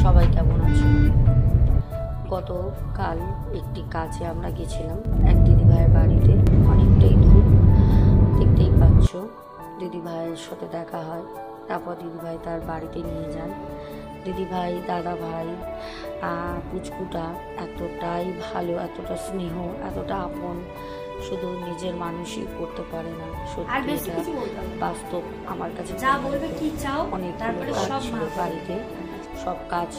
সবাই কেমন আছো? গতকাল একটি কাজে আমরা গেছিলাম এক দিদিভাইয়ের বাড়িতে, অনেকটাই দূর, দেখতেই পাচ্ছ। দিদিভাইয়ের সাথে দেখা হয়, তারপর দিদিভাই তার বাড়িতে নিয়ে যান। দিদিভাই, দাদা ভাই, পুচকুটা এতটাই ভালো, এতটা স্নেহ, এতটা আপন, শুধু নিজের মানুষই করতে পারে না। সত্যি এটা বাস্তব। আমার কাছে অনেক কাজ ছিল বাড়িতে, সব কাজ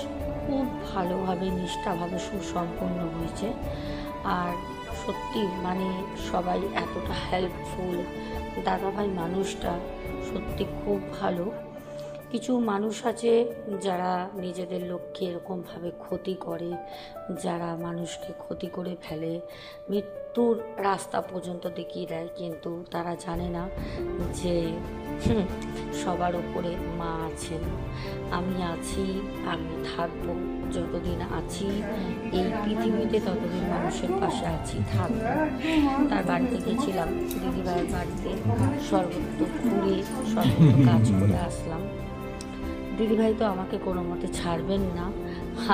খুব ভালোভাবে নিষ্ঠাভাবে সুসম্পন্ন হয়েছে। আর সত্যি সবাই এতটা হেল্পফুল। দাদাভাই মানুষটা সত্যি খুব ভালো। কিছু মানুষ আছে যারা নিজেদের লোককে এরকমভাবে ক্ষতি করে, যারা মানুষকে ক্ষতি করে ফেলে, মৃত্যুর রাস্তা পর্যন্ত দেখিয়ে দেয়, কিন্তু তারা জানে না যে সবার উপরে মা আছেন। আমি আছি, আমি থাকবো, যতদিন আছি এই পৃথিবীতে ততদিন মানুষের পাশে আছি, থাকবো। তার বাড়িতে গেছিলাম, দিদিভাইয়ের বাড়িতে, সর্বত্র ঘুরে সর্বত্র কাজ করে আসলাম। দিদিভাই তো আমাকে কোনো মতে ছাড়বেন না,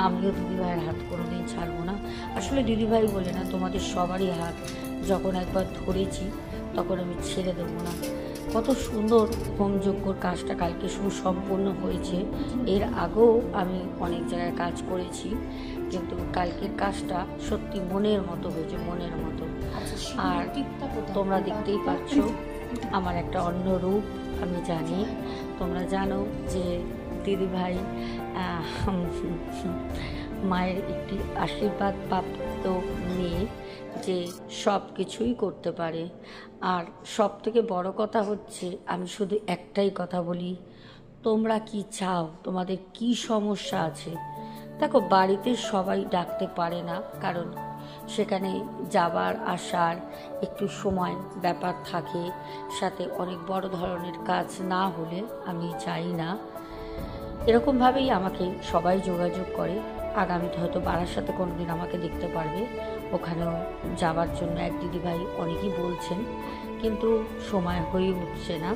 আমিও দিদিভাইয়ের হাত কোনোদিন ছাড়বো না। আসলে দিদিভাই বলে না, তোমাদের সবারই হাত যখন একবার ধরেছি তখন আমি ছেড়ে দেবো না। কত সুন্দর হোমযজ্ঞর কাজটা কালকে সুসম্পন্ন হয়েছে। এর আগেও আমি অনেক জায়গায় কাজ করেছি, কিন্তু কালকের কাজটা সত্যি মনের মতো হয়েছে, মনের মতো। আর তোমরা দেখতেই পাচ্ছ আমার একটা অন্য রূপ। আমি জানি, তোমরা জানো যে দিদিভাই মায়ের একটি আশীর্বাদ প্রাপ্ত মেয়ে, যে সব কিছুই করতে পারে। আর সব থেকে বড় কথা হচ্ছে, আমি শুধু একটাই কথা বলি, তোমরা কি চাও, তোমাদের কি সমস্যা আছে। দেখো, বাড়িতে সবাই ডাকতে পারে না, কারণ সেখানে যাবার আসার একটু সময় ব্যাপার থাকে, সাথে অনেক বড় ধরনের কাজ না হলে আমি চাই না। এরকমভাবেই আমাকে সবাই যোগাযোগ করে। আগামীতে হয়তো বারাসাতে কোনোদিন আমাকে দেখতে পারবে, ওখানেও যাওয়ার জন্য এক দিদিভাই অনেকেই বলছেন, কিন্তু সময় হয়ে উঠছে না।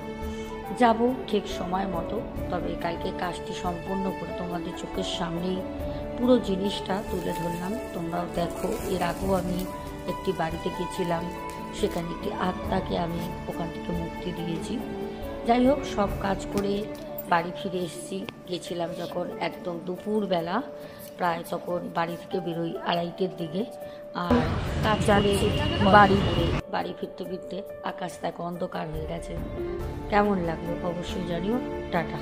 যাব ঠিক সময় মতো। তবে কালকে কাজটি সম্পূর্ণ করে তোমাদের চোখের সামনেই পুরো জিনিসটা তুলে ধরলাম, তোমরাও দেখো। এর আগেও আমি একটি বাড়িতে গেছিলাম, সেখানে একটি আত্মাকে আমি ওখান থেকে মুক্তি দিয়েছি। যাই হোক, সব কাজ করে বাড়ি ফিরে এসেছি। গেছিলাম যখন একদম দুপুরবেলা, প্রায় তখন বাড়ি থেকে বেরোই 2:30-এর দিকে। আর কাজ চালে বাড়ি ফিরতে ফিরতে আকাশ দেখো অন্ধকার হয়ে গেছে। কেমন লাগলো অবশ্যই জানিও। টাটা।